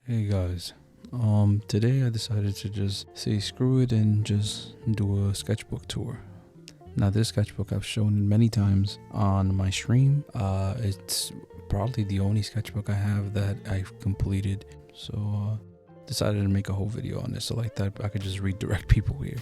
Hey guys, today I decided to just say screw it and just do a sketchbook tour. Now this sketchbook I've shown many times on my stream. It's probably the only sketchbook I have that I've completed. So decided to make a whole video on this so like that I could just redirect people here.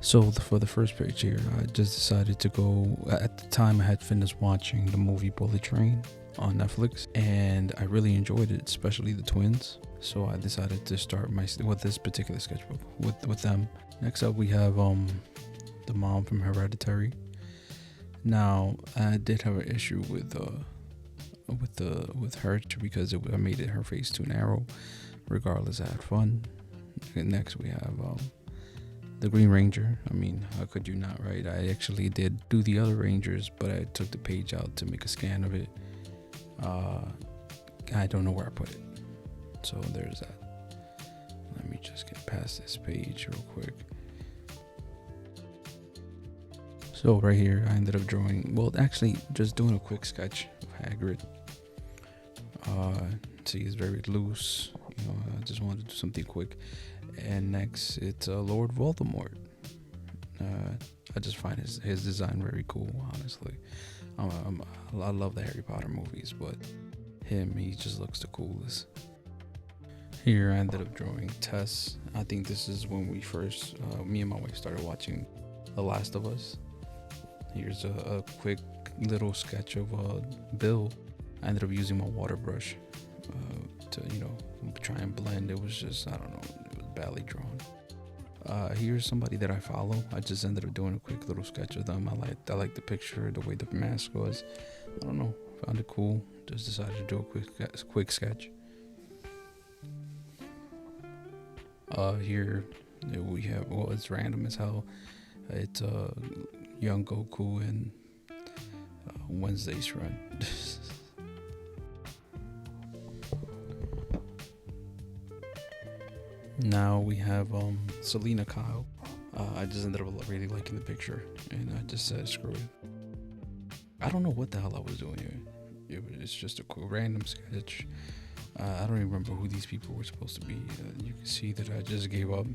For the first page here, I just decided to go. At the time I had finished watching the movie Bullet Train on Netflix, and I really enjoyed it, especially the twins. So I decided to start with this particular sketchbook with them. Next up we have the mom from Hereditary. Now I did have an issue with her because I made her face too narrow. Regardless, I had fun. And next we have the Green Ranger. I mean, how could you not, right? I actually did do the other Rangers, but I took the page out to make a scan of it. I don't know where I put it, so there's that. Let me just get past this page real quick. So right here I ended up drawing, well actually just doing a quick sketch of Hagrid. See, he's very loose, I just wanted to do something quick. And next it's Lord Voldemort. I just find his design very cool, honestly. I love the Harry Potter movies, but he just looks the coolest. Here I ended up drawing Tess. I think this is when we first, me and my wife started watching The Last of Us. Here's a quick little sketch of Bill. I ended up using my water brush to try and blend. It was just, I don't know, it was badly drawn. Here's somebody that I follow. I just ended up doing a quick little sketch of them. I like the picture, the way the mask was. I don't know, found it cool. Just decided to do a quick sketch. Here we have, well, it's random as hell. It's young Goku and Wednesday's friend. Now we have Selena Kyle. I just ended up really liking the picture, and I just said screw it. I don't know what the hell I was doing here. It's just a cool random sketch. I don't even remember who these people were supposed to be. You can see that I just gave up.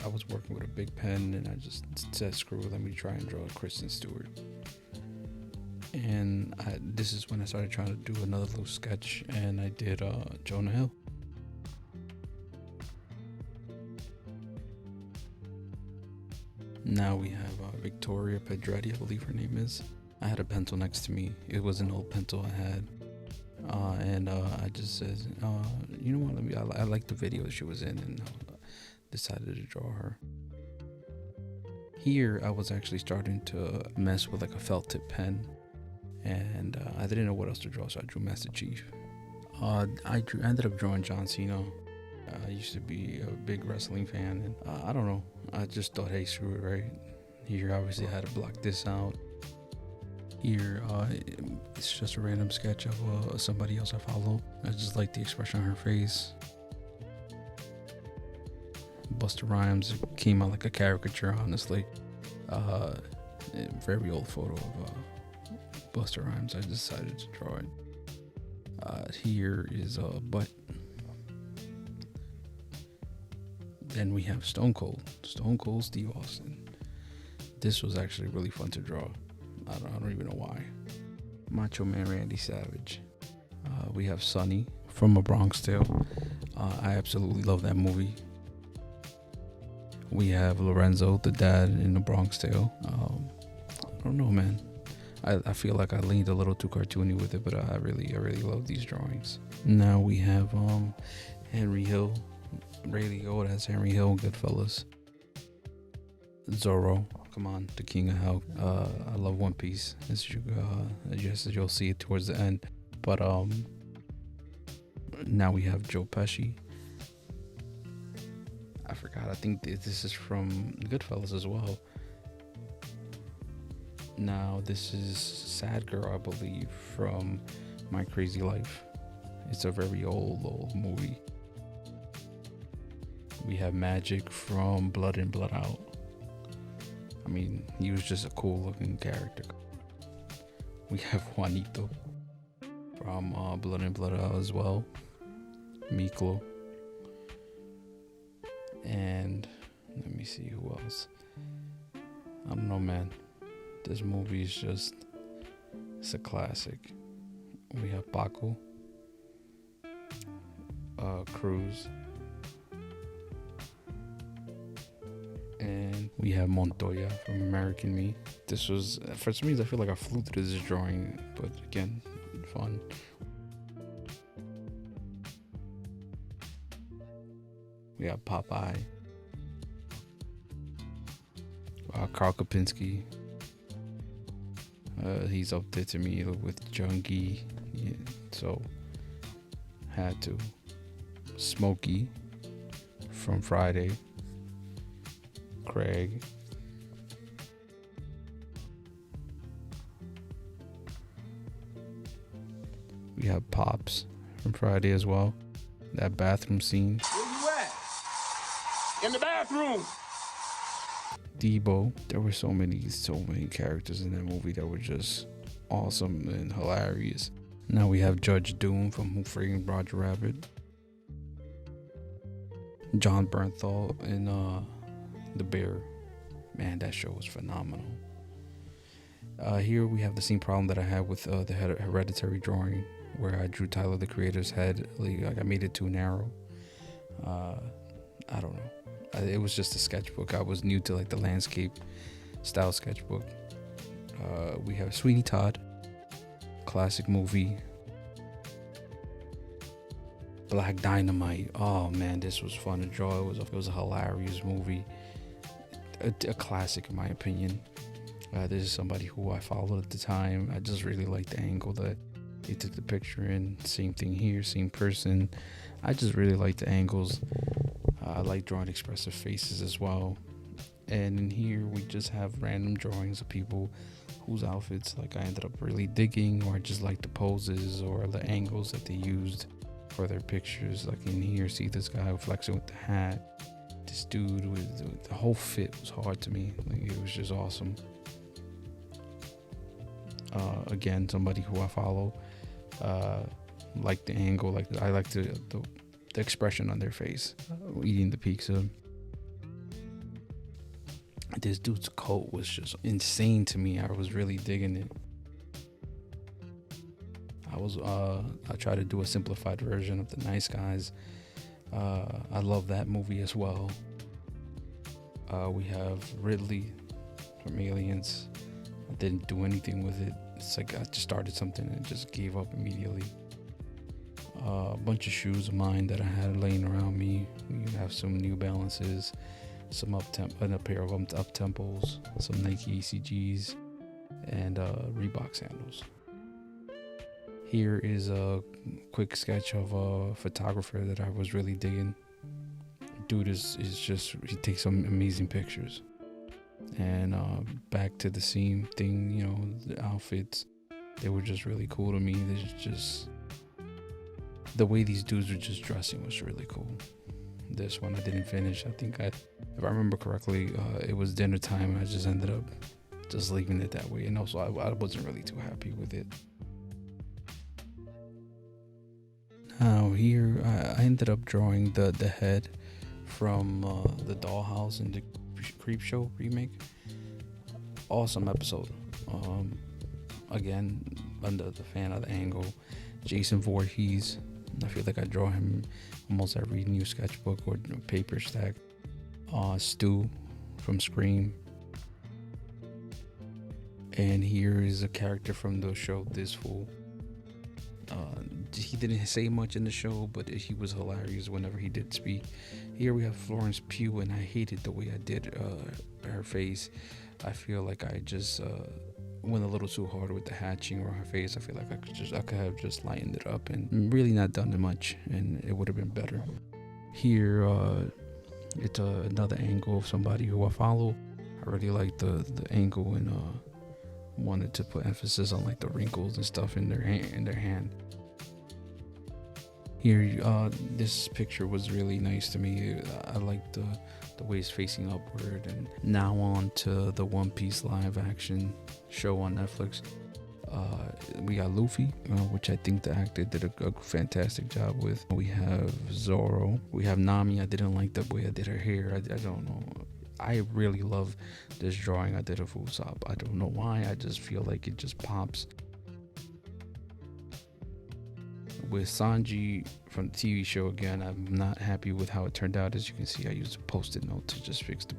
I was working with a big pen, and I just said screw it, let me try and draw Kristen Stewart. And this is when I started trying to do another little sketch, and I did Jonah Hill. Now we have Victoria Pedretti, I believe her name is. I had a pencil next to me. It was an old pencil I had. And I just said, you know what, I liked the video she was in, and decided to draw her. Here I was actually starting to mess with like a felt tip pen. And I didn't know what else to draw, so I drew Master Chief. I ended up drawing John Cena. I used to be a big wrestling fan, and I don't know. I just thought, hey, screw it, right? Here, obviously, I had to block this out. Here, it's just a random sketch of somebody else I follow. I just like the expression on her face. Busta Rhymes came out like a caricature, honestly. Very old photo of Busta Rhymes. I decided to draw it. Here is a butt. Then we have Stone Cold Steve Austin. This was actually really fun to draw. I don't even know why. Macho Man Randy Savage. We have Sonny from A Bronx Tale. I absolutely love that movie. We have Lorenzo, the dad in The Bronx Tale. I don't know, man. I feel like I leaned a little too cartoony with it, but I really love these drawings. Now we have Henry Hill, Ray Liotta as Henry Hill, Goodfellas. Zorro, come on, the king of hell. I love One Piece, as you'll see it towards the end. But now we have Joe Pesci. I forgot. I think this is from Goodfellas as well. Now this is Sad Girl, I believe, from My Crazy Life. It's a very old movie. We have Magic from Blood In, Blood Out. I mean, he was just a cool looking character. We have Juanito from Blood and Blood Out as well. Miklo. And let me see who else. I don't know, man. This movie is just, it's a classic. We have Paco, Cruz, and we have Montoya from American Me. This was, for some reason, I feel like I flew through this drawing, but again, fun. We have Popeye, Carl Kapinski. He's up there to me with Jungie, yeah, so had to. Smokey from Friday. Craig. We have Pops from Friday as well. That bathroom scene. Where you at? In the bathroom. Debo. There were so many characters in that movie that were just awesome and hilarious. Now we have Judge Doom from Who Framed Roger Rabbit. John Bernthal in The Bear. Man, that show was phenomenal. Here we have the same problem that I had with the Hereditary drawing, where I drew Tyler the Creator's head. Like I made it too narrow. I don't know. It was just a sketchbook. I was new to like the landscape style sketchbook. We have Sweeney Todd, classic movie. Black Dynamite. Oh man, this was fun to draw. It was a hilarious movie. A classic in my opinion. This is somebody who I followed at the time. I just really liked the angle that they took the picture in. Same thing here, same person. I just really like the angles. I like drawing expressive faces as well. And in here we just have random drawings of people whose outfits like I ended up really digging, or I just like the poses or the angles that they used for their pictures. Like in here, see this guy flexing with the hat. This dude with the whole fit was hard to me. Like it was just awesome. Again, somebody who I follow, like the angle, like I like the expression on their face, eating the pizza. This dude's coat was just insane to me. I was really digging it. I tried to do a simplified version of The Nice Guys. I love that movie as well. We have Ridley from Aliens. I didn't do anything with it. It's like I just started something and just gave up immediately. A bunch of shoes of mine that I had laying around me. We have some New Balances, some and a pair of up tempos, some Nike ECGs, and Reebok sandals. Here is a quick sketch of a photographer that I was really digging. Dude is just, he takes some amazing pictures. And back to the same thing, you know, the outfits, they were just really cool to me. There's just, the way these dudes were just dressing was really cool. This one I didn't finish. I think if I remember correctly, it was dinner time and I just ended up just leaving it that way. And also I wasn't really too happy with it. Now here I ended up drawing the head from the Dollhouse and the Creepshow remake. Awesome episode. Again, under the fan of the angle, Jason Voorhees. I feel like I draw him almost every new sketchbook or paper stack. Stu from Scream. And here is a character from the show This Fool. He didn't say much in the show, but he was hilarious whenever he did speak. Here we have Florence Pugh, and I hated the way I did her face. I feel like I just went a little too hard with the hatching or her face. I feel like I could have just lightened it up and really not done much, and it would have been better. Here, it's another angle of somebody who I follow. I really like the angle and wanted to put emphasis on like the wrinkles and stuff in their hand. Here, this picture was really nice to me. I liked the way it's facing upward. And now on to the One Piece live action show on Netflix. We got Luffy, which I think the actor did a fantastic job with. We have Zoro. We have Nami. I didn't like the way I did her hair. I don't know. I really love this drawing I did of Usopp. I don't know why. I just feel like it just pops. With Sanji from the TV show, again, I'm not happy with how it turned out. As you can see, I used a post-it note to just fix the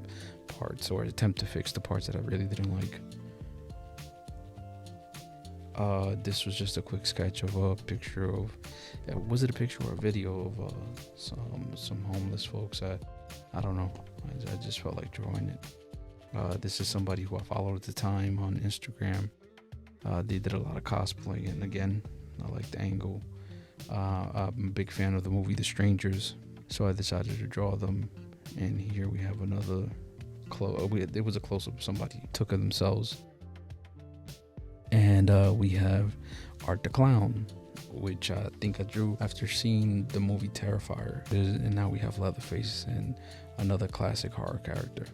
parts, or attempt to fix the parts that I really didn't like. This was just a quick sketch of a picture of, was it a picture or a video of some homeless folks? I don't know. I just felt like drawing it. This is somebody who I followed at the time on Instagram. They did a lot of cosplay, and again, I like the angle. I'm a big fan of the movie The Strangers, so I decided to draw them. And here we have another it was a close-up somebody took of themselves. And we have Art the Clown, which I think I drew after seeing the movie Terrifier. And now we have Leatherface and another classic horror character.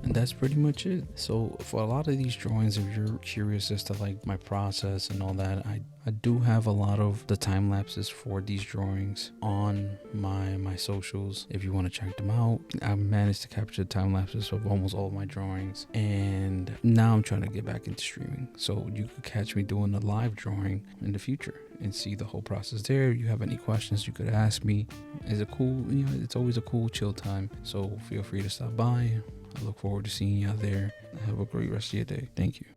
And that's pretty much it. So for a lot of these drawings, if you're curious as to like my process and all that, I do have a lot of the time lapses for these drawings on my socials if you want to check them out. I managed to capture time lapses of almost all of my drawings, and now I'm trying to get back into streaming, so you could catch me doing a live drawing in the future and see the whole process there. If you have any questions, you could ask me. It's always a cool chill time, so feel free to stop by. I look forward to seeing you out there. Have a great rest of your day. Thank you.